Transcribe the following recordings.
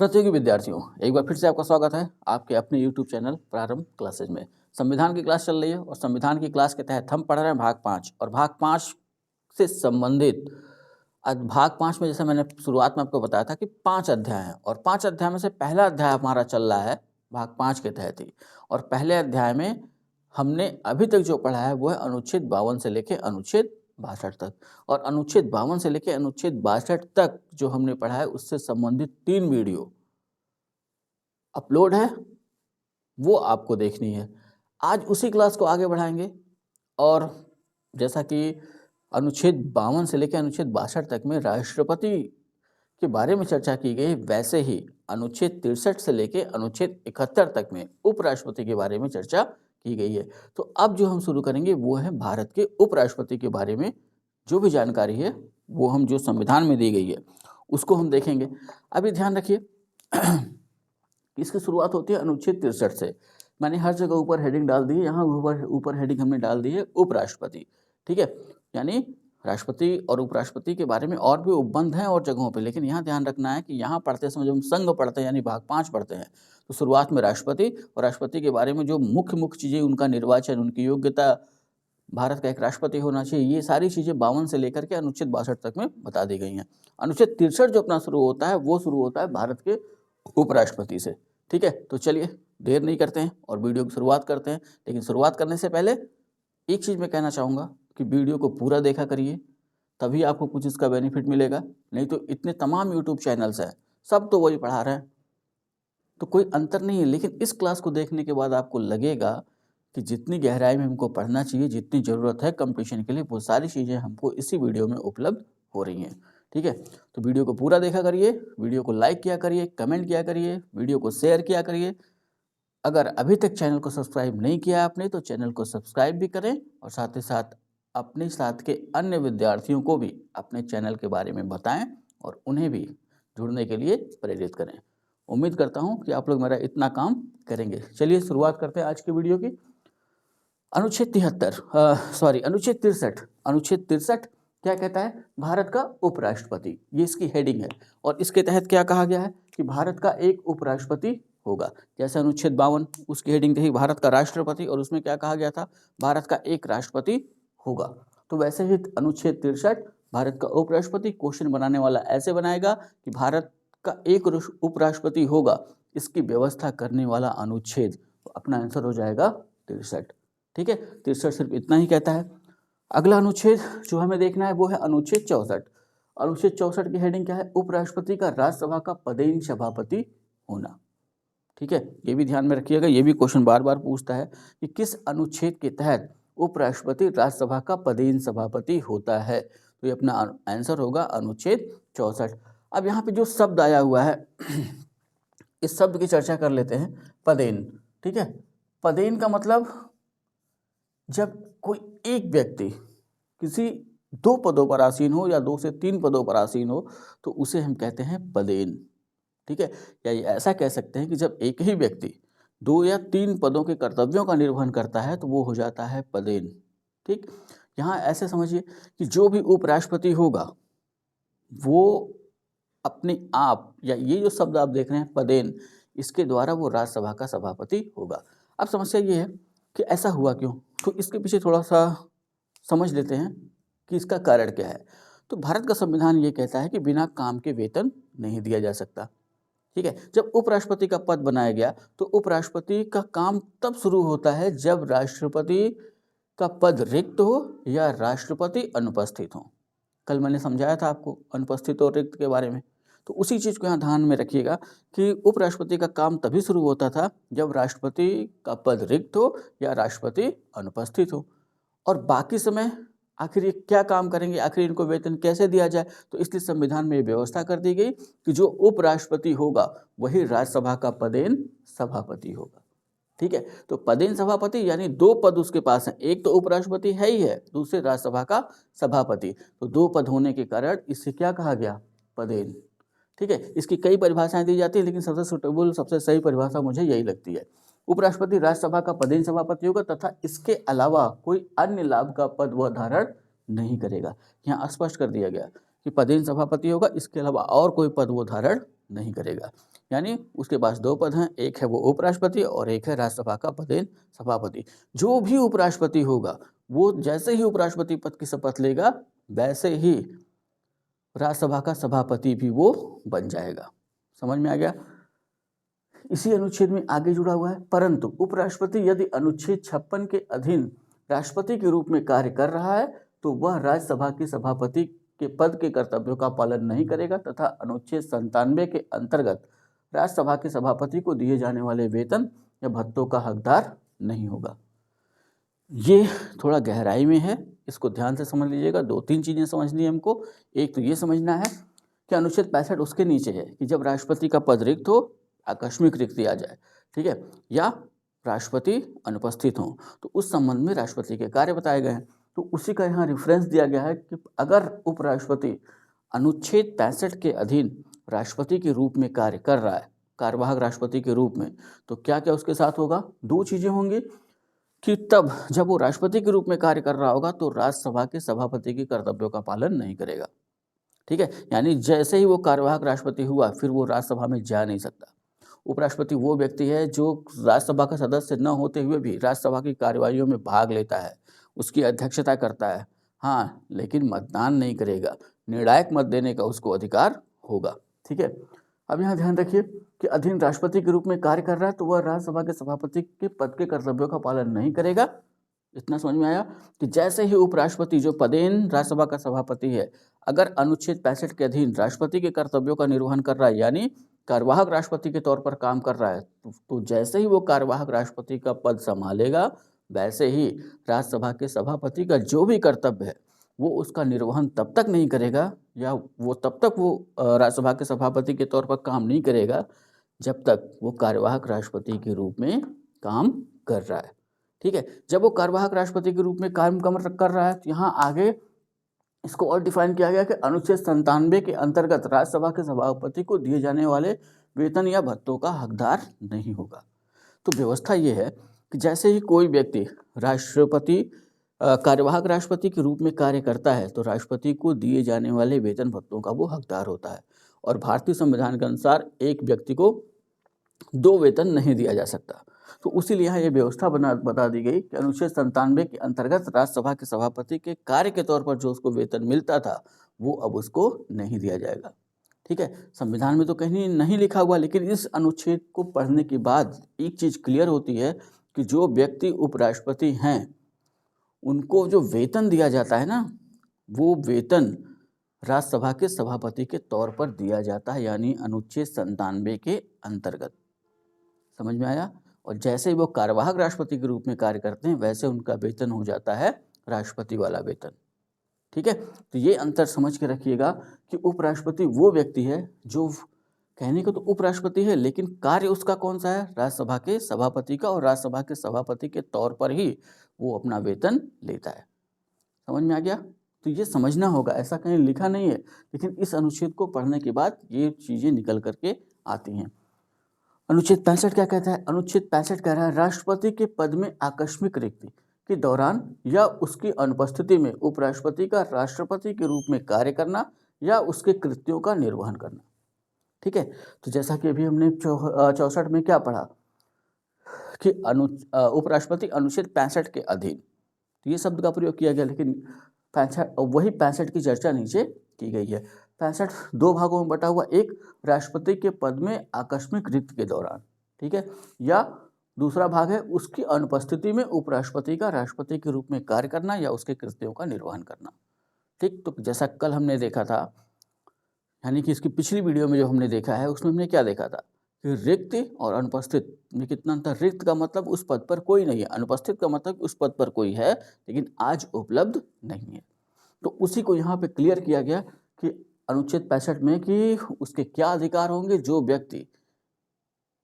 प्रतियोगी विद्यार्थियों, एक बार फिर से आपका स्वागत है आपके अपने यूट्यूब चैनल प्रारंभ क्लासेज में। संविधान की क्लास चल रही है और संविधान की क्लास के तहत हम पढ़ रहे हैं भाग 5 और भाग 5 से संबंधित भाग 5 में जैसे मैंने शुरुआत में आपको बताया था कि 5 अध्याय हैं और 5 अध्याय में से पहला अध्याय हमारा चल रहा है भाग 5 के तहत ही। और पहले अध्याय में हमने अभी तक जो पढ़ा है वो है अनुच्छेद 52 से लेकर अनुच्छेद 62 तक। और अनुच्छेद 52 से लेकर अनुच्छेद 62 तक जो हमने पढ़ा है उससे संबंधित 3 वीडियो अपलोड है, वो आपको देखनी है। आज उसी क्लास को आगे बढ़ाएंगे और जैसा कि अनुच्छेद 52 से लेकर अनुच्छेद 62 तक में राष्ट्रपति के बारे में चर्चा की गई, वैसे ही अनुच्छेद 63 से लेकर अनुच्छेद 71 तक में उपराष्ट्रपति के बारे में चर्चा की गई है। तो अब जो हम शुरू करेंगे वो है भारत के उपराष्ट्रपति के बारे में जो भी जानकारी है वो हम जो संविधान में दी गई है उसको हम देखेंगे। अभी ध्यान रखिए इसकी शुरुआत होती है अनुच्छेद 63 से। मैंने हर जगह ऊपर हेडिंग डाल दी है, यहाँ ऊपर हेडिंग हमने डाल दी है उपराष्ट्रपति। ठीक है, यानी राष्ट्रपति और उपराष्ट्रपति के बारे में और भी उपबंध हैं और जगहों पे, लेकिन यहाँ ध्यान रखना है कि यहाँ पढ़ते समय जब हम संघ पढ़ते हैं यानी भाग 5 पढ़ते हैं तो शुरुआत में राष्ट्रपति और राष्ट्रपति के बारे में जो मुख्य चीज़ें, उनका निर्वाचन, उनकी योग्यता, भारत का एक राष्ट्रपति होना चाहिए, ये सारी चीज़ें 52 से लेकर के अनुच्छेद 62 तक में बता दी गई हैं। अनुच्छेद 63 जो अपना शुरू होता है वो शुरू होता है भारत के उपराष्ट्रपति से। ठीक है, तो चलिए देर नहीं करते हैं और वीडियो की शुरुआत करते हैं। लेकिन शुरुआत करने से पहले एक चीज़ मैं कहना चाहूँगा कि वीडियो को पूरा देखा करिए, तभी आपको कुछ इसका बेनिफिट मिलेगा। नहीं तो इतने तमाम यूट्यूब चैनल्स हैं, सब तो वही पढ़ा रहे हैं, तो कोई अंतर नहीं है। लेकिन इस क्लास को देखने के बाद आपको लगेगा कि जितनी गहराई में हमको पढ़ना चाहिए, जितनी ज़रूरत है कंपटीशन के लिए, वो सारी चीज़ें हमको इसी वीडियो में उपलब्ध हो रही हैं। ठीक है, तो वीडियो को पूरा देखा करिए, वीडियो को लाइक किया करिए, कमेंट किया करिए, वीडियो को शेयर किया करिए। अगर अभी तक चैनल को सब्सक्राइब नहीं किया आपने तो चैनल को सब्सक्राइब भी करें और साथ ही साथ अपने साथ के अन्य विद्यार्थियों को भी अपने चैनल के बारे में बताएं और उन्हें भी जुड़ने के लिए प्रेरित करें। उम्मीद करता हूं कि आप लोग मेरा इतना काम करेंगे। चलिए शुरुआत करते हैं आज की वीडियो की। अनुच्छेद 63 अनुच्छेद 63 क्या कहता है? भारत का उपराष्ट्रपति, ये इसकी हेडिंग है। और इसके तहत क्या कहा गया है कि भारत का एक उपराष्ट्रपति होगा। जैसे अनुच्छेद 52 उसकी हेडिंग थी भारत का राष्ट्रपति, और उसमें क्या कहा गया था? भारत का एक राष्ट्रपति होगा। तो वैसे ही अनुच्छेद 63 भारत का उपराष्ट्रपति, क्वेश्चन बनाने वाला ऐसे बनाएगा कि भारत का एक उपराष्ट्रपति होगा, इसकी व्यवस्था करने वाला अनुच्छेद, तो अपना आंसर हो जाएगा 63। ठीक है, 63 सिर्फ इतना ही कहता है। अगला अनुच्छेद जो हमें देखना है वो है अनुच्छेद 64। अनुच्छेद 64 की हेडिंग क्या है? उपराष्ट्रपति का राज्यसभा का पदेन सभापति होना। ठीक है, ये भी ध्यान में रखिएगा, ये भी क्वेश्चन बार बार पूछता है कि किस अनुच्छेद के तहत उपराष्ट्रपति राज्यसभा का पदेन सभापति होता है। तो ये अपना आंसर होगा अनुच्छेद 64। अब यहाँ पे जो शब्द आया हुआ है इस शब्द की चर्चा कर लेते हैं, पदेन। ठीक है, पदेन का मतलब जब कोई एक व्यक्ति किसी 2 पदों पर आसीन हो या 2 से 3 पदों पर आसीन हो तो उसे हम कहते हैं पदेन। ठीक है, या ऐसा कह सकते हैं कि जब एक ही व्यक्ति 2 या 3 पदों के कर्तव्यों का निर्वहन करता है तो वो हो जाता है पदेन। ठीक, यहाँ ऐसे समझिए कि जो भी उपराष्ट्रपति होगा वो अपने आप, या ये जो शब्द आप देख रहे हैं पदेन, इसके द्वारा वो राज्यसभा का सभापति होगा। अब समस्या ये है कि ऐसा हुआ क्यों, तो इसके पीछे थोड़ा सा समझ लेते हैं कि इसका कारण क्या है। तो भारत का संविधान ये कहता है कि बिना काम के वेतन नहीं दिया जा सकता। ठीक है, जब उपराष्ट्रपति का पद बनाया गया तो उपराष्ट्रपति का काम तब शुरू होता है जब राष्ट्रपति का पद रिक्त हो या राष्ट्रपति अनुपस्थित हो। कल मैंने समझाया था आपको अनुपस्थित और रिक्त के बारे में, तो उसी चीज़ को यहाँ ध्यान में रखिएगा कि उपराष्ट्रपति का काम तभी शुरू होता था जब राष्ट्रपति का पद रिक्त हो या राष्ट्रपति अनुपस्थित हो। और बाकी समय आखिर ये क्या काम करेंगे, आखिर इनको वेतन कैसे दिया जाए, तो इसलिए संविधान में ये व्यवस्था कर दी गई कि जो उपराष्ट्रपति होगा वही राज्यसभा का पदेन सभापति होगा। ठीक है, तो पदेन सभापति यानी 2 पद उसके पास हैं, एक तो उपराष्ट्रपति है ही है, दूसरे राज्यसभा का सभापति। तो 2 पद होने के कारण इससे क्या कहा गया? पदेन। ठीक है, इसकी कई परिभाषाएं दी जाती है लेकिन सबसे सूटेबल, सबसे सही परिभाषा मुझे यही लगती है। उपराष्ट्रपति राज्यसभा का पदेन सभापति होगा तथा इसके अलावा कोई अन्य लाभ का पद वह धारण नहीं करेगा। यहाँ स्पष्ट कर दिया गया कि पदेन सभापति होगा, इसके अलावा और कोई पद वो धारण नहीं करेगा। यानी उसके पास 2 पद हैं, एक है वो उपराष्ट्रपति और एक है राज्यसभा का पदेन सभापति। जो भी उपराष्ट्रपति होगा वो जैसे ही उपराष्ट्रपति पद की शपथ लेगा वैसे ही राज्यसभा का सभापति भी वो बन जाएगा। समझ में आ गया? इसी अनुच्छेद में आगे जुड़ा हुआ है, परंतु उपराष्ट्रपति यदि अनुच्छेद 56 के अधीन राष्ट्रपति के रूप में कार्य कर रहा है तो वह राज्यसभा के सभापति के पद के कर्तव्यों का पालन नहीं करेगा तथा अनुच्छेद 97 के अंतर्गत राज्यसभा के सभापति को दिए जाने वाले वेतन या भत्तों का हकदार नहीं होगा। ये थोड़ा गहराई में है, इसको ध्यान से समझ लीजिएगा। 2-3 चीज़ें समझनी है हमको। एक तो ये समझना है कि अनुच्छेद 65 उसके नीचे है कि जब राष्ट्रपति का पद रिक्त हो, आकस्मिक रिक्ति आ जाए, ठीक है, या राष्ट्रपति अनुपस्थित हों, तो उस संबंध में राष्ट्रपति के कार्य बताए गए हैं। तो उसी का यहाँ रेफरेंस दिया गया है कि अगर उपराष्ट्रपति अनुच्छेद 65 के अधीन राष्ट्रपति के रूप में कार्य कर रहा है, कार्यवाहक राष्ट्रपति के रूप में, तो क्या क्या उसके साथ होगा? 2 चीज़ें होंगी कि तब जब वो राष्ट्रपति के रूप में कार्य कर रहा होगा तो राज्यसभा के सभापति के कर्तव्यों का पालन नहीं करेगा, ठीक है। यानी जैसे ही वो कार्यवाहक राष्ट्रपति हुआ फिर वो राज्यसभा में जा नहीं सकता। उपराष्ट्रपति वो व्यक्ति है जो राज्यसभा का सदस्य न होते हुए भी राज्यसभा की कार्यवाहियों में भाग लेता है, उसकी अध्यक्षता करता है, हाँ, लेकिन मतदान नहीं करेगा, निर्णायक मत देने का उसको अधिकार होगा, ठीक है। अब यहाँ ध्यान रखिए कि अधीन राष्ट्रपति के रूप में कार्य कर रहा है तो वह राज्यसभा के सभापति के पद के कर्तव्यों का पालन नहीं करेगा। इतना समझ में आया कि जैसे ही उपराष्ट्रपति जो पदेन राज्यसभा का सभापति है अगर अनुच्छेद 65 के अधीन राष्ट्रपति के कर्तव्यों का निर्वहन कर रहा है यानी कार्यवाहक राष्ट्रपति के तौर पर काम कर रहा है तो जैसे ही वो कार्यवाहक राष्ट्रपति का पद संभालेगा वैसे ही राज्यसभा के सभापति का जो भी कर्तव्य है वो उसका निर्वहन तब तक नहीं करेगा या वो तब तक वो राज्यसभा के सभापति के तौर पर काम नहीं करेगा जब तक वो कार्यवाहक राष्ट्रपति के रूप में काम कर रहा है, ठीक है। जब वो कार्यवाहक राष्ट्रपति के रूप में काम कर रहा है तो यहाँ आगे इसको और डिफाइन किया गया कि अनुच्छेद 97 के अंतर्गत राज्यसभा के सभापति को दिए जाने वाले वेतन या भत्तों का हकदार नहीं होगा। तो व्यवस्था ये है कि जैसे ही कोई व्यक्ति राष्ट्रपति कार्यवाहक राष्ट्रपति के रूप में कार्य करता है तो राष्ट्रपति को दिए जाने वाले वेतन भत्तों का वो हकदार होता है और भारतीय संविधान के अनुसार एक व्यक्ति को 2 वेतन नहीं दिया जा सकता। तो उसीलिए यहाँ ये व्यवस्था बता दी गई कि अनुच्छेद 97 के अंतर्गत राज्यसभा के सभापति के कार्य के तौर पर जो उसको वेतन मिलता था वो अब उसको नहीं दिया जाएगा, ठीक है। संविधान में तो कहीं नहीं लिखा हुआ लेकिन इस अनुच्छेद को पढ़ने के बाद एक चीज़ क्लियर होती है कि जो व्यक्ति उपराष्ट्रपति हैं उनको जो वेतन दिया जाता है ना वो वेतन राज्यसभा के सभापति के तौर पर दिया जाता है यानी अनुच्छेद 97 के अंतर्गत। समझ में आया? और जैसे ही वो कार्यवाहक राष्ट्रपति के रूप में कार्य करते हैं वैसे उनका वेतन हो जाता है राष्ट्रपति वाला वेतन, ठीक है। तो ये अंतर समझ के रखिएगा कि उपराष्ट्रपति वो व्यक्ति है जो कहने को तो उपराष्ट्रपति है लेकिन कार्य उसका कौन सा है? राज्यसभा के सभापति का, और राज्यसभा के सभापति के तौर पर ही वो अपना वेतन लेता है। समझ में आ गया? तो ये समझना होगा, ऐसा कहीं लिखा नहीं है लेकिन इस अनुच्छेद को पढ़ने के बाद ये चीज़ें निकल करके आती हैं। अनुच्छेद 65 क्या कहता है? अनुच्छेद 65 कह रहा है राष्ट्रपति के पद में आकस्मिक रिक्ति के दौरान या उसकी अनुपस्थिति में उपराष्ट्रपति का राष्ट्रपति के रूप में कार्य करना या उसके कृत्यों का निर्वहन करना, ठीक है। तो जैसा कि अभी हमने 64 में क्या पढ़ा कि उपराष्ट्रपति अनुच्छेद 65 के अधीन, तो ये शब्द का प्रयोग किया गया लेकिन 65 की चर्चा नीचे की गई है। 65 2 भागों में बटा हुआ, एक राष्ट्रपति के पद में आकस्मिक रिक्ति के दौरान, ठीक है, या दूसरा भाग है उसकी अनुपस्थिति में उपराष्ट्रपति का राष्ट्रपति के रूप में कार्य करना या उसके कृत्यों का निर्वहन करना, ठीक। तो जैसा कल हमने देखा था यानी कि इसकी पिछली वीडियो में जो हमने देखा है उसमें हमने क्या देखा था कि रिक्त और अनुपस्थित में कितना अंतर। रिक्त का मतलब उस पद पर कोई नहीं है, अनुपस्थित का मतलब उस पद पर कोई है लेकिन आज उपलब्ध नहीं है। तो उसी को यहाँ पे क्लियर किया गया कि अनुच्छेद 65 में कि उसके क्या अधिकार होंगे जो व्यक्ति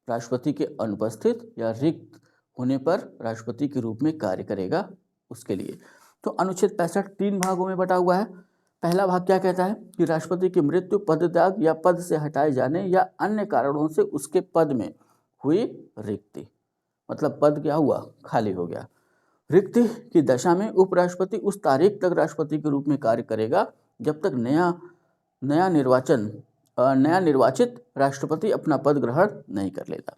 राष्ट्रपति के अनुपस्थित या रिक्त होने पर राष्ट्रपति के रूप में कार्य करेगा उसके लिए। तो अनुच्छेद 65 3 भागों में बटा हुआ है। पहला भाग क्या कहता है कि राष्ट्रपति की मृत्यु, पदत्याग या पद से हटाए जाने या अन्य कारणों से उसके पद में हुई रिक्ति, मतलब पद क्या हुआ? खाली हो गया। रिक्ति की दशा में उपराष्ट्रपति उस तारीख तक राष्ट्रपति के रूप में कार्य करेगा जब तक नया निर्वाचन नया निर्वाचित राष्ट्रपति अपना पद ग्रहण नहीं कर लेता।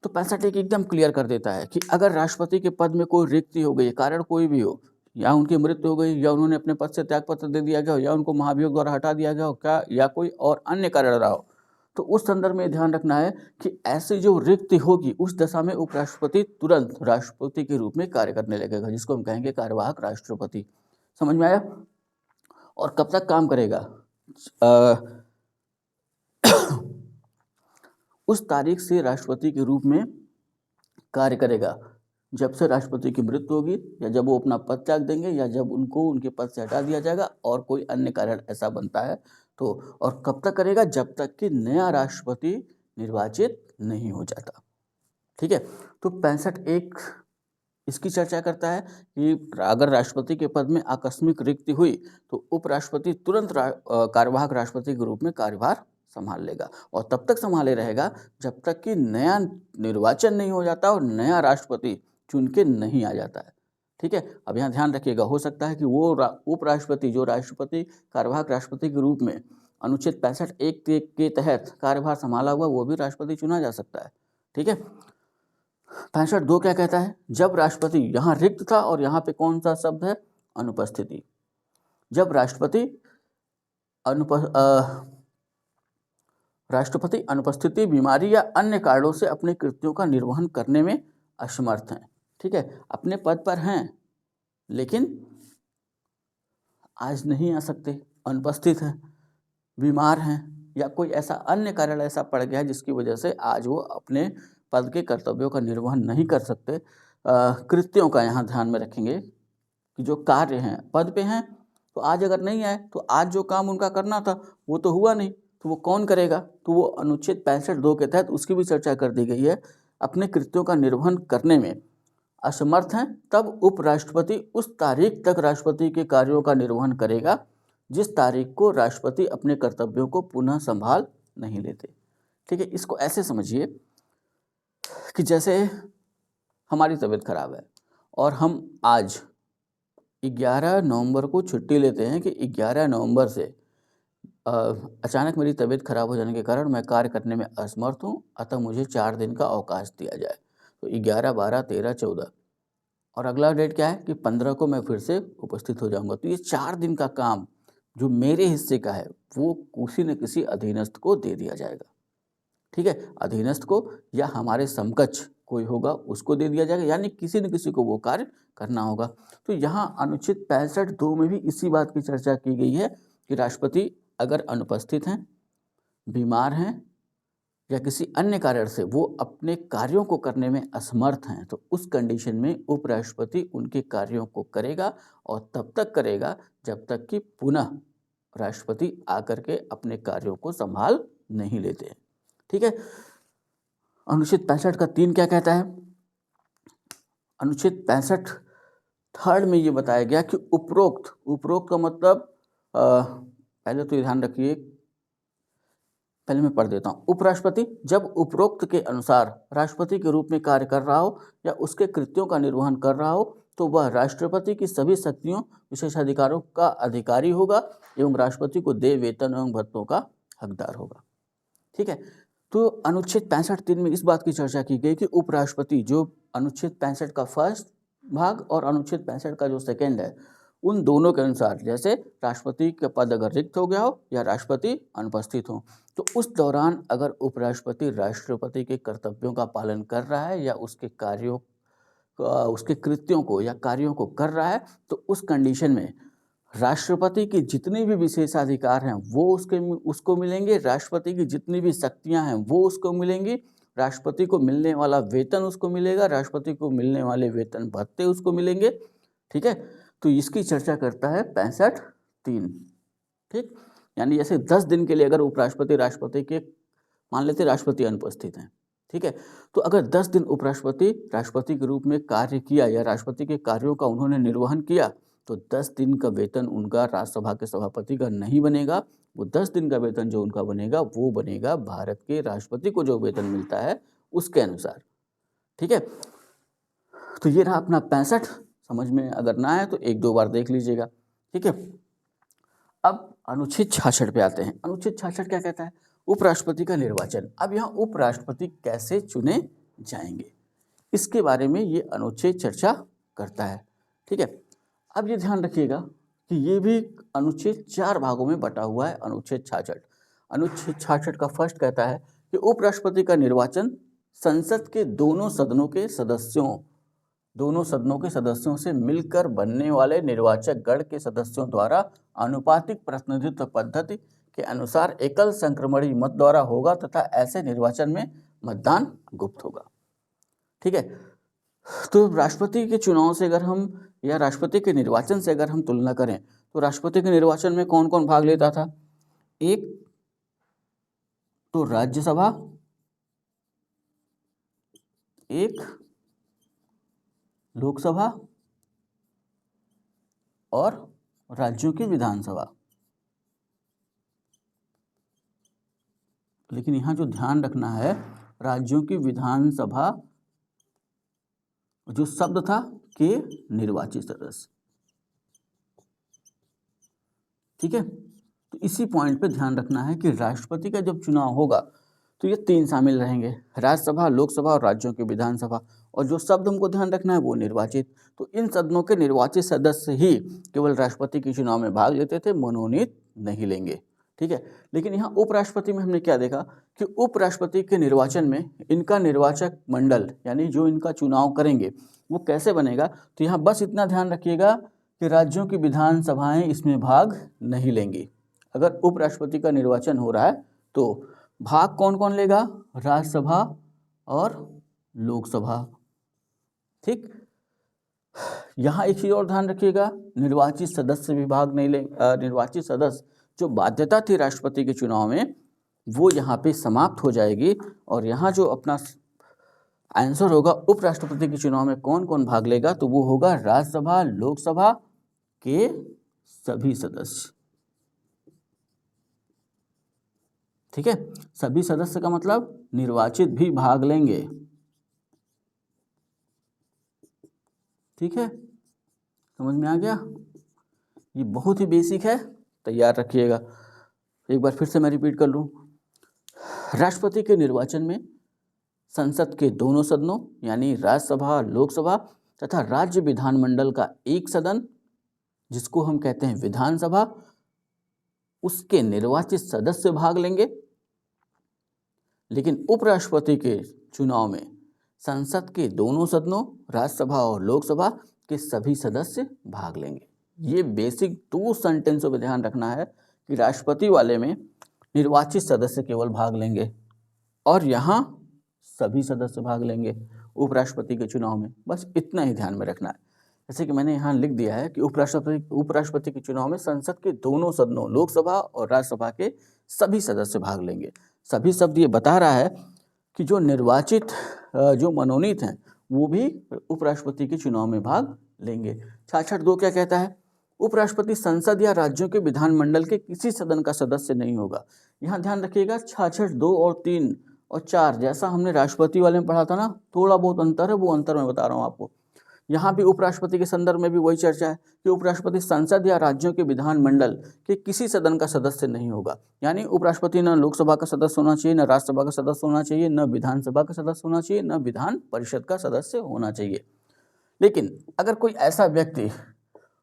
तो 65 एकदम क्लियर कर देता है कि अगर राष्ट्रपति के पद में कोई रिक्ति हो गई, कारण कोई भी हो, या उनकी मृत्यु हो गई, या उन्होंने अपने पद से त्यागपत्र दे दिया गया हो, या उनको महाभियोग द्वारा हटा दिया गया हो क्या, या कोई और अन्य कारण रहा हो, तो उस संदर्भ में ध्यान रखना है कि ऐसी जो रिक्ति होगी उस दशा में उपराष्ट्रपति तुरंत राष्ट्रपति के रूप में कार्य करने लगेगा, जिसको हम कहेंगे कार्यवाहक राष्ट्रपति। समझ में आया? और कब तक काम करेगा? उस तारीख से राष्ट्रपति के रूप में कार्य करेगा जब से राष्ट्रपति की मृत्यु होगी, या जब वो अपना पद त्याग देंगे, या जब उनको उनके पद से हटा दिया जाएगा और कोई अन्य कारण ऐसा बनता है तो। और कब तक करेगा? जब तक कि नया राष्ट्रपति निर्वाचित नहीं हो जाता। ठीक है, तो 65 इसकी चर्चा करता है कि अगर राष्ट्रपति के पद में आकस्मिक रिक्ति हुई तो उपराष्ट्रपति तुरंत कार्यवाहक राष्ट्रपति के रूप में कार्यभार संभाल लेगा, और तब तक संभाले रहेगा जब तक कि नया निर्वाचन नहीं हो जाता और नया राष्ट्रपति चुन के नहीं आ जाता है। ठीक है, अब यहाँ ध्यान रखिएगा, हो सकता है कि वो उपराष्ट्रपति जो राष्ट्रपति कार्यवाहक राष्ट्रपति के रूप में अनुच्छेद 65(1) के तहत कार्यभार संभाला हुआ वो भी राष्ट्रपति चुना जा सकता है। ठीक है, 65(2) क्या कहता है? जब राष्ट्रपति, यहाँ रिक्त था और यहाँ पे कौन सा शब्द है? अनुपस्थिति। जब राष्ट्रपति अनुपस्थिति, बीमारी या अन्य कारणों से अपने कृत्यों का निर्वहन करने में असमर्थ हैं। ठीक है, अपने पद पर हैं लेकिन आज नहीं आ सकते, अनुपस्थित हैं, बीमार हैं, या कोई ऐसा अन्य कारण ऐसा पड़ गया है जिसकी वजह से आज वो अपने पद के कर्तव्यों का निर्वहन नहीं कर सकते। कृत्यों का यहाँ ध्यान में रखेंगे कि जो कार्य हैं, पद पे हैं तो आज अगर नहीं आए तो आज जो काम उनका करना था वो तो हुआ नहीं, तो वो कौन करेगा? तो वो अनुच्छेद 65(2) के तहत उसकी भी चर्चा कर दी गई है। अपने कृत्यों का निर्वहन करने में असमर्थ हैं तब उपराष्ट्रपति उस तारीख तक राष्ट्रपति के कार्यों का निर्वहन करेगा जिस तारीख को राष्ट्रपति अपने कर्तव्यों को पुनः संभाल नहीं लेते। ठीक है, इसको ऐसे समझिए कि जैसे हमारी तबीयत खराब है और हम आज 11 नवंबर को छुट्टी लेते हैं कि 11 नवंबर से अचानक मेरी तबीयत खराब हो जाने के कारण मैं कार्य करने में असमर्थ हूँ, अतः मुझे 4 दिन का अवकाश दिया जाए। तो 11, 12, 13, 14 और अगला डेट क्या है कि 15 को मैं फिर से उपस्थित हो जाऊंगा। तो ये 4 दिन का काम जो मेरे हिस्से का है वो किसी न किसी अधीनस्थ को दे दिया जाएगा। ठीक है, अधीनस्थ को या हमारे समकक्ष कोई होगा उसको दे दिया जाएगा, यानी किसी न किसी को वो कार्य करना होगा। तो यहाँ अनुच्छेद 65(2) में भी इसी बात की चर्चा की गई है कि राष्ट्रपति अगर अनुपस्थित हैं, बीमार हैं या किसी अन्य कारण से वो अपने कार्यों को करने में असमर्थ हैं तो उस कंडीशन में उपराष्ट्रपति उनके कार्यों को करेगा, और तब तक करेगा जब तक कि पुनः राष्ट्रपति आकर के अपने कार्यों को संभाल नहीं लेते हैं। ठीक है, अनुच्छेद 65 का 3 क्या कहता है? अनुच्छेद 65(3) में ये बताया गया कि उपरोक्त का मतलब पहले तो ध्यान रखिए, पहले मैं पढ़ देता हूँ। उपराष्ट्रपति जब उपरोक्त के अनुसार राष्ट्रपति के रूप में कार्य कर रहा हो या उसके कृत्यों का निर्वहन कर रहा हो तो वह राष्ट्रपति की सभी शक्तियों, विशेषाधिकारों का अधिकारी होगा एवं राष्ट्रपति को देय वेतन एवं भत्तों का हकदार होगा। ठीक है, तो अनुच्छेद 65(3) में इस बात की चर्चा की गई कि उपराष्ट्रपति, जो अनुच्छेद 65 का फर्स्ट भाग और अनुच्छेद 65 का जो सेकेंड है, उन दोनों के अनुसार जैसे राष्ट्रपति का पद अगर रिक्त हो गया हो या राष्ट्रपति अनुपस्थित हो तो उस दौरान अगर उपराष्ट्रपति राष्ट्रपति के कर्तव्यों का पालन कर रहा है या उसके कार्यों, उसके कृत्यों को या कार्यों को कर रहा है तो उस कंडीशन में राष्ट्रपति की जितने भी विशेषाधिकार हैं वो उसको मिलेंगे, राष्ट्रपति की जितनी भी शक्तियां हैं वो उसको मिलेंगी, राष्ट्रपति को मिलने वाला वेतन उसको मिलेगा, राष्ट्रपति को मिलने वाले वेतन भत्ते उसको मिलेंगे। ठीक है, तो इसकी चर्चा करता है 65(3). ठीक, यानी जैसे 10 दिन के लिए अगर उपराष्ट्रपति राष्ट्रपति के, मान लेते राष्ट्रपति अनुपस्थित हैं, ठीक है, तो अगर 10 दिन उपराष्ट्रपति राष्ट्रपति के रूप में कार्य किया या राष्ट्रपति के कार्यों का उन्होंने निर्वहन किया तो 10 दिन का वेतन उनका राज्यसभा के सभापति का नहीं बनेगा। वो 10 दिन का वेतन जो उनका बनेगा वो बनेगा भारत के राष्ट्रपति को जो वेतन मिलता है उसके अनुसार। ठीक है, तो ये रहा अपना 65। समझ में अगर ना आए तो 1-2 बार देख लीजिएगा। ठीक है, अब अनुच्छेद 66 पे आते हैं। अनुच्छेद 66 क्या कहता है? उपराष्ट्रपति का निर्वाचन। अब यहाँ उपराष्ट्रपति कैसे चुने जाएंगे, इसके बारे में ये अनुच्छेद चर्चा करता है। ठीक है, अब ये ध्यान रखिएगा कि ये भी अनुच्छेद 4 भागों में बटा हुआ है। अनुच्छेद 66, अनुच्छेद 66 का फर्स्ट कहता है कि उपराष्ट्रपति का निर्वाचन संसद के दोनों सदनों के सदस्यों से मिलकर बनने वाले निर्वाचक गण के सदस्यों द्वारा अनुपातिक प्रतिनिधित्व पद्धति के अनुसार एकल संक्रमणीय मत द्वारा होगा तथा ऐसे निर्वाचन में मतदान गुप्त होगा। ठीक है, तो राष्ट्रपति के चुनाव से अगर हम या राष्ट्रपति के निर्वाचन से अगर हम तुलना करें तो राष्ट्रपति के निर्वाचन में कौन कौन भाग लेता था? एक तो राज्यसभा, एक लोकसभा और राज्यों की विधानसभा। लेकिन यहां जो ध्यान रखना है, राज्यों की विधानसभा जो शब्द था के निर्वाचित सदस्य। ठीक है, तो इसी पॉइंट पे ध्यान रखना है कि राष्ट्रपति का जब चुनाव होगा तो ये 3 शामिल रहेंगे, राज्यसभा, लोकसभा और राज्यों की विधानसभा। और जो शब्द हमको ध्यान रखना है वो निर्वाचित। तो इन सदनों के निर्वाचित सदस्य ही केवल राष्ट्रपति के चुनाव में भाग लेते थे, मनोनीत नहीं लेंगे। ठीक है, लेकिन यहाँ उपराष्ट्रपति में हमने क्या देखा कि उपराष्ट्रपति के निर्वाचन में इनका निर्वाचक मंडल यानी जो इनका चुनाव करेंगे वो कैसे बनेगा। तो यहाँ बस इतना ध्यान रखिएगा कि राज्यों की विधानसभाएं इसमें भाग नहीं लेंगी। अगर उपराष्ट्रपति का निर्वाचन हो रहा है तो भाग कौन कौन लेगा? राज्यसभा और लोकसभा। ठीक, यहाँ एक चीज और ध्यान रखिएगा, निर्वाचित सदस्य भी भाग नहीं लेंगे। निर्वाचित सदस्य जो बाध्यता थी राष्ट्रपति के चुनाव में वो यहाँ पे समाप्त हो जाएगी और यहाँ जो अपना आंसर होगा उपराष्ट्रपति के चुनाव में कौन कौन भाग लेगा, तो वो होगा राज्यसभा, लोकसभा के सभी सदस्य। ठीक है, सभी सदस्य का मतलब निर्वाचित भी भाग लेंगे। ठीक है, समझ में आ गया? ये बहुत ही बेसिक है, तैयार रखिएगा। एक बार फिर से मैं रिपीट कर लूं, राष्ट्रपति के निर्वाचन में संसद के दोनों सदनों यानी राज्यसभा, लोकसभा तथा राज्य विधानमंडल का एक सदन जिसको हम कहते हैं विधानसभा, उसके निर्वाचित सदस्य भाग लेंगे। लेकिन उपराष्ट्रपति के चुनाव में संसद के दोनों सदनों राज्यसभा और लोकसभा के सभी सदस्य भाग लेंगे। ये बेसिक 2 सेंटेंसों पर ध्यान रखना है कि राष्ट्रपति वाले में निर्वाचित सदस्य केवल भाग लेंगे और यहाँ सभी सदस्य भाग लेंगे उपराष्ट्रपति के चुनाव में। बस इतना ही ध्यान में रखना है। जैसे कि मैंने यहाँ लिख दिया है कि उपराष्ट्रपति के चुनाव में संसद के दोनों सदनों लोकसभा और राज्यसभा के सभी सदस्य भाग लेंगे। सभी शब्द ये बता रहा है कि जो निर्वाचित जो मनोनीत हैं वो भी उपराष्ट्रपति के चुनाव में भाग लेंगे। 66(2) क्या कहता है? उपराष्ट्रपति संसद या राज्यों के विधानमंडल के किसी सदन का सदस्य नहीं होगा। यहाँ ध्यान रखिएगा 66(2) और 3 और 4 जैसा हमने राष्ट्रपति वाले में पढ़ा था ना, थोड़ा बहुत अंतर है, वो अंतर मैं बता रहा हूँ आपको। यहाँ भी उपराष्ट्रपति के संदर्भ में भी वही चर्चा है कि उपराष्ट्रपति संसद या राज्यों के विधानमंडल के किसी सदन का सदस्य नहीं होगा। यानी उपराष्ट्रपति न लोकसभा का सदस्य होना चाहिए, न राज्यसभा का सदस्य होना चाहिए, न विधानसभा का सदस्य होना चाहिए, न विधान परिषद का सदस्य होना चाहिए। लेकिन अगर कोई ऐसा व्यक्ति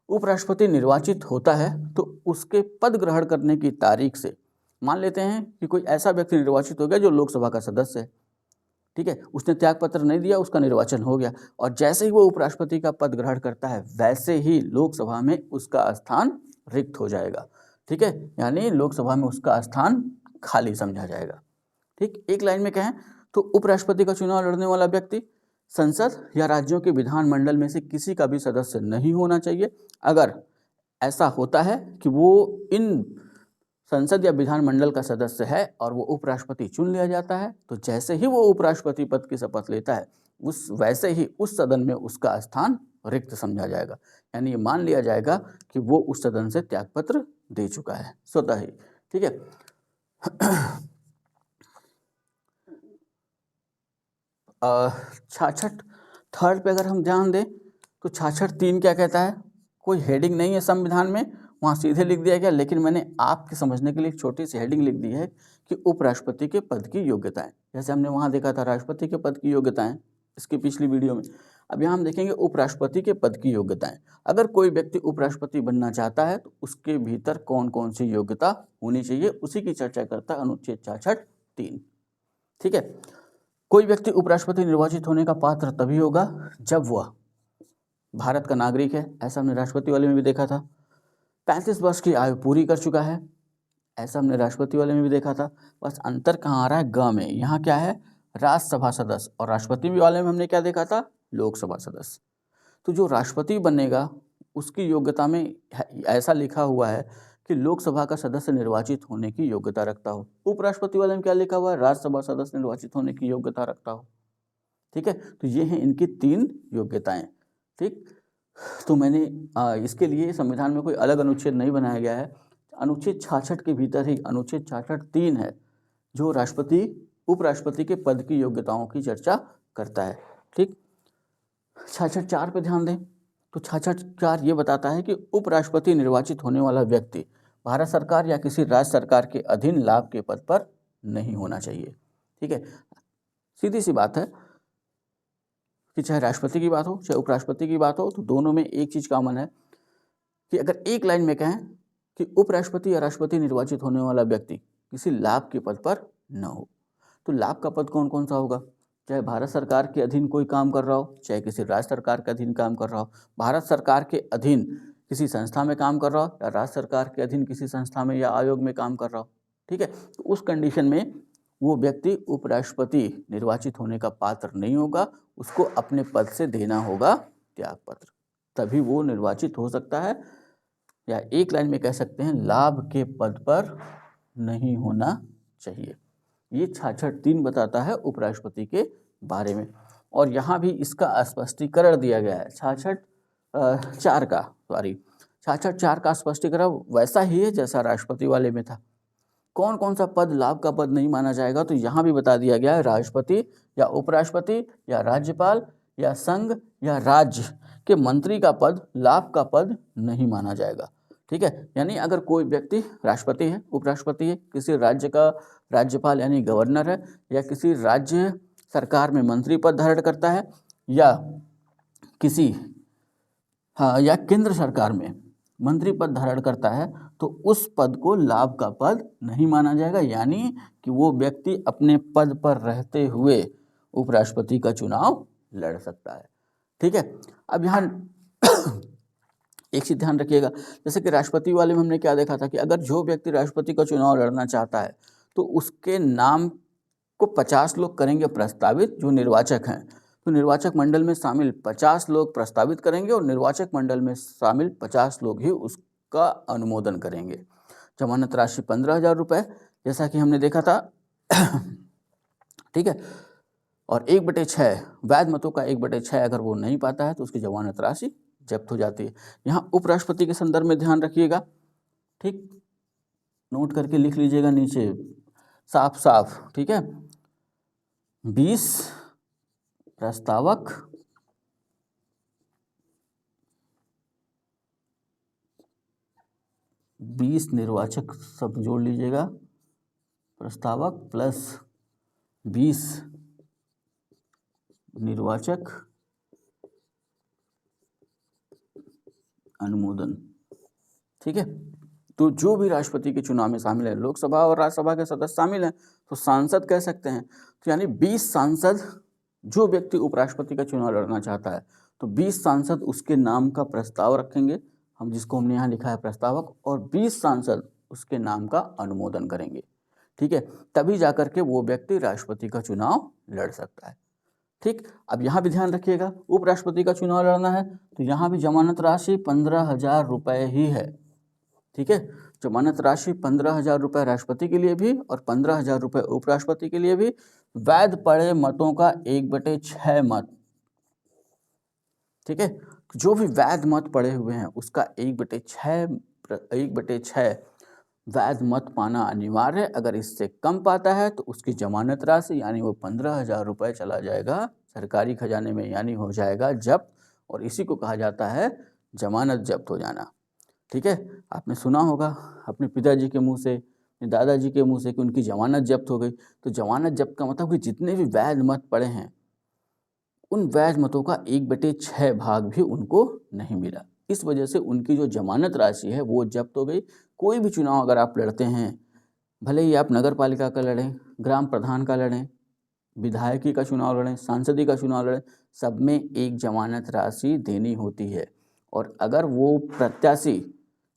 उपराष्ट्रपति निर्वाचित होता है तो उसके पद ग्रहण करने की तारीख से मान लेते हैं कि कोई ऐसा व्यक्ति निर्वाचित हो गया जो लोकसभा का सदस्य है। ठीक है, उसने त्याग पत्र नहीं दिया, उसका निर्वाचन हो गया और जैसे ही वो उपराष्ट्रपति का पद ग्रहण करता है वैसे ही लोकसभा में उसका स्थान रिक्त हो जाएगा। ठीक है, यानी लोकसभा में उसका स्थान खाली समझा जाएगा। ठीक, एक लाइन में कहें तो उपराष्ट्रपति का चुनाव लड़ने वाला व्यक्ति संसद या राज्यों के विधानमंडल में से किसी का भी सदस्य नहीं होना चाहिए। अगर ऐसा होता है कि वो इन संसद या विधानमंडल का सदस्य है और वो उपराष्ट्रपति चुन लिया जाता है तो जैसे ही वो उपराष्ट्रपति पद की शपथ लेता है वैसे ही उस सदन में उसका स्थान रिक्त समझा जाएगा। यानी ये मान लिया जाएगा कि वो उस सदन से त्यागपत्र दे चुका है स्वतः ही। ठीक है, 66(3) पे अगर हम ध्यान दें तो 66(3) क्या कहता है? कोई हेडिंग नहीं है संविधान में वहाँ सीधे लिख दिया गया, लेकिन मैंने आपके समझने के लिए एक छोटी सी हेडिंग लिख दी है कि उपराष्ट्रपति के पद की योग्यताएं। जैसे हमने वहाँ देखा था राष्ट्रपति के पद की योग्यताएं इसकी पिछली वीडियो में, अब यहाँ हम देखेंगे उपराष्ट्रपति के पद की योग्यताएं। अगर कोई व्यक्ति उपराष्ट्रपति बनना चाहता है तो उसके भीतर कौन कौन सी योग्यता होनी चाहिए, उसी की चर्चा करता है अनुच्छेद 66(3). ठीक है, कोई व्यक्ति उपराष्ट्रपति निर्वाचित होने का पात्र तभी होगा जब वह भारत का नागरिक है, ऐसा हमने राष्ट्रपति वाले में भी देखा था। 35 वर्ष की आयु पूरी कर चुका है, ऐसा हमने राष्ट्रपति वाले में भी देखा था। बस अंतर कहाँ आ रहा है, ग में। यहाँ क्या है, राज्यसभा सदस्य, और राष्ट्रपति वाले में हमने क्या देखा था, लोकसभा सदस्य। तो जो राष्ट्रपति बनेगा उसकी योग्यता में ऐसा लिखा हुआ है कि लोकसभा का सदस्य निर्वाचित होने की योग्यता रखता हो। उपराष्ट्रपति वाले में क्या लिखा हुआ है, राज्यसभा सदस्य निर्वाचित होने की योग्यता रखता हो। ठीक है, तो ये हैं इनकी 3 योग्यताएं। ठीक, तो मैंने इसके लिए संविधान में कोई अलग अनुच्छेद नहीं बनाया गया है। अनुच्छेद 66 के भीतर ही अनुच्छेद 66(3) है जो राष्ट्रपति उपराष्ट्रपति के पद की योग्यताओं की चर्चा करता है। ठीक, 66(4) पे ध्यान दें तो 66(4) ये बताता है कि उपराष्ट्रपति निर्वाचित होने वाला व्यक्ति भारत सरकार या किसी राज्य सरकार के अधीन लाभ के पद पर नहीं होना चाहिए। ठीक है, सीधी सी बात है कि चाहे राष्ट्रपति की बात हो चाहे उपराष्ट्रपति की बात हो, तो दोनों में एक चीज कॉमन है कि अगर एक लाइन में कहें कि उपराष्ट्रपति या राष्ट्रपति निर्वाचित होने वाला व्यक्ति किसी लाभ के पद पर न हो, तो लाभ का पद कौन कौन सा होगा, चाहे भारत सरकार के अधीन कोई काम कर रहा हो, चाहे किसी राज्य सरकार के अधीन काम कर रहा हो, भारत सरकार के अधीन किसी संस्था में काम कर रहा हो या राज्य सरकार के अधीन किसी संस्था में या आयोग में काम कर रहा हो। ठीक है, तो उस कंडीशन में वो व्यक्ति उपराष्ट्रपति निर्वाचित होने का पात्र नहीं होगा, उसको अपने पद से देना होगा त्याग पत्र, तभी वो निर्वाचित हो सकता है। या एक लाइन में कह सकते हैं लाभ के पद पर नहीं होना चाहिए। ये 66(3) बताता है उपराष्ट्रपति के बारे में, और यहाँ भी इसका स्पष्टीकरण दिया गया है। 66(4) का स्पष्टीकरण वैसा ही है जैसा राष्ट्रपति वाले में था। कौन कौन सा पद लाभ का पद नहीं माना जाएगा, तो यहाँ भी बता दिया गया है, राष्ट्रपति या उपराष्ट्रपति या राज्यपाल या संघ या राज्य के मंत्री का पद लाभ का पद नहीं माना जाएगा। ठीक है, यानी अगर कोई व्यक्ति राष्ट्रपति है, उपराष्ट्रपति है, किसी राज्य का राज्यपाल यानी गवर्नर है, या किसी राज्य सरकार में मंत्री पद धारण करता है, या किसी या केंद्र सरकार में मंत्री पद धारण करता है, तो उस पद को लाभ का पद नहीं माना जाएगा, यानी कि वो व्यक्ति अपने पद पर रहते हुए उपराष्ट्रपति का चुनाव लड़ सकता है। ठीक है, अब यहाँ एक चीज ध्यान रखिएगा, जैसे कि राष्ट्रपति वाले में हमने क्या देखा था कि अगर जो व्यक्ति राष्ट्रपति का चुनाव लड़ना चाहता है तो उसके नाम को 50 लोग करेंगे प्रस्तावित, जो निर्वाचक हैं। तो निर्वाचक मंडल में शामिल 50 लोग प्रस्तावित करेंगे और निर्वाचक मंडल में शामिल 50 लोग ही उसका अनुमोदन करेंगे। जमानत राशि 15,000 रुपये, जैसा कि हमने देखा था। ठीक है, और 1/6 वैध मतों का 1/6 अगर वो नहीं पाता है तो उसकी जमानत राशि जब्त हो जाती है। यहाँ उपराष्ट्रपति के संदर्भ में ध्यान रखिएगा। ठीक, नोट करके लिख लीजिएगा नीचे साफ साफ। ठीक है, 20 प्रस्तावक, 20 निर्वाचक, सब जोड़ लीजिएगा, प्रस्तावक प्लस 20 निर्वाचक अनुमोदन। ठीक है, तो जो भी राष्ट्रपति के चुनाव में शामिल है, लोकसभा और राज्यसभा के सदस्य शामिल हैं, तो सांसद कह सकते हैं। तो यानी 20 सांसद, जो व्यक्ति उपराष्ट्रपति का चुनाव लड़ना चाहता है तो 20 सांसद उसके नाम का प्रस्ताव रखेंगे, हम जिसको हमने यहाँ लिखा है प्रस्तावक, और 20 सांसद उसके नाम का अनुमोदन करेंगे। ठीक है, तभी जाकर के वो व्यक्ति राष्ट्रपति का चुनाव लड़ सकता है। ठीक, अब यहाँ भी ध्यान रखिएगा, उपराष्ट्रपति का चुनाव लड़ना है तो यहाँ भी जमानत राशि 15,000 रुपये ही है। ठीक है, जमानत राशि 15,000 रुपये राष्ट्रपति के लिए भी और 15,000 रुपये उपराष्ट्रपति के लिए भी। वैध पड़े मतों का 1/6 मत। ठीक है, जो भी वैध मत पड़े हुए हैं उसका 1/6 वैध मत पाना अनिवार्य है। अगर इससे कम पाता है तो उसकी जमानत राशि यानी वो 15,000 रुपये चला जाएगा सरकारी खजाने में, यानी हो जाएगा जब्त, और इसी को कहा जाता है जमानत जब्त हो जाना। ठीक है, आपने सुना होगा अपने पिताजी के मुंह से, दादाजी के मुंह से कि उनकी जमानत जब्त हो गई। तो जमानत जब्त का मतलब कि जितने भी वैध मत पड़े हैं उन वैध मतों का 1/6 भाग भी उनको नहीं मिला। इस वजह से उनकी जो जमानत राशि है वो जब्त हो गई। कोई भी चुनाव अगर आप लड़ते हैं, भले ही आप नगर पालिका का लड़ें, ग्राम प्रधान का लड़ें, विधायकी का चुनाव लड़ें, सांसदी का चुनाव लड़ें, सब में एक जमानत राशि देनी होती है। और अगर वो प्रत्याशी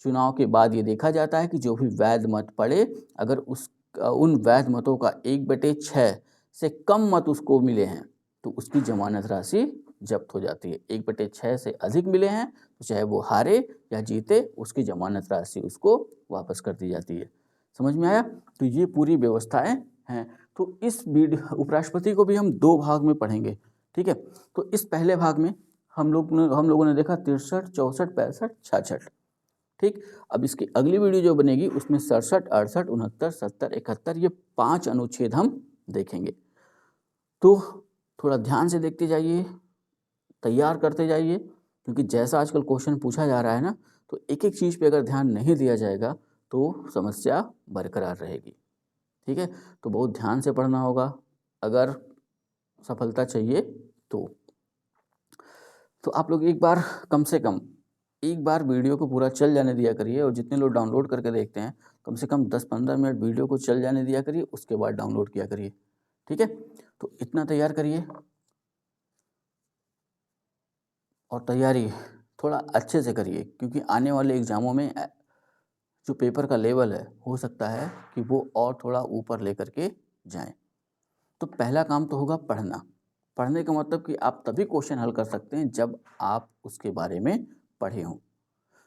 चुनाव के बाद ये देखा जाता है कि जो भी वैध मत पड़े, अगर उन वैध मतों का 1/6 से कम मत उसको मिले हैं तो उसकी जमानत राशि जब्त हो जाती है। 1/6 से अधिक मिले हैं तो चाहे वो हारे या जीते, उसकी जमानत राशि उसको वापस कर दी जाती है। समझ में आया? तो ये पूरी व्यवस्थाएं हैं। तो इस उपराष्ट्रपति को भी हम 2 भाग में पढ़ेंगे, ठीक है। तो इस पहले भाग में हम लोगों ने देखा 63, 64, 65, 66, ठीक। अब इसकी अगली वीडियो जो बनेगी उसमें 67, 68, 69, 70, 71 ये 5 अनुच्छेद हम देखेंगे। तो थोड़ा ध्यान से देखते जाइए, तैयार करते जाइए, क्योंकि जैसा आजकल क्वेश्चन पूछा जा रहा है ना, तो एक एक चीज़ पे अगर ध्यान नहीं दिया जाएगा तो समस्या बरकरार रहेगी, ठीक है। तो बहुत ध्यान से पढ़ना होगा अगर सफलता चाहिए तो आप लोग एक बार कम से कम एक बार वीडियो को पूरा चल जाने दिया करिए, और जितने लोग डाउनलोड करके देखते हैं कम से कम 10-15 मिनट वीडियो को चल जाने दिया करिए, उसके बाद डाउनलोड किया करिए, ठीक है। तो इतना तैयार करिए और तैयारी थोड़ा अच्छे से करिए, क्योंकि आने वाले एग्ज़ामों में जो पेपर का लेवल है हो सकता है कि वो और थोड़ा ऊपर लेकर के जाएं। तो पहला काम तो होगा पढ़ना। पढ़ने का मतलब कि आप तभी क्वेश्चन हल कर सकते हैं जब आप उसके बारे में पढ़े हों।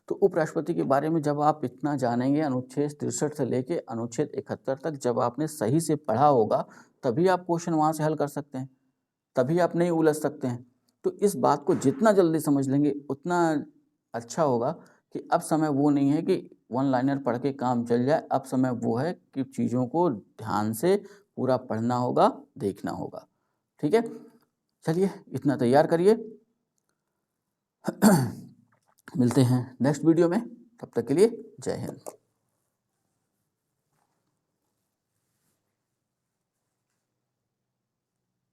तो उपराष्ट्रपति के बारे में जब आप इतना जानेंगे, अनुच्छेद 63 से लेके अनुच्छेद 71 तक जब आपने सही से पढ़ा होगा, तभी आप क्वेश्चन वहाँ से हल कर सकते हैं, तभी आप नहीं उलझ सकते हैं। तो इस बात को जितना जल्दी समझ लेंगे उतना अच्छा होगा कि अब समय वो नहीं है कि वन लाइनर पढ़ के काम चल जाए। अब समय वो है कि चीज़ों को ध्यान से पूरा पढ़ना होगा, देखना होगा, ठीक है। चलिए इतना तैयार करिए। मिलते हैं नेक्स्ट वीडियो में, तब तक के लिए जय हिंद।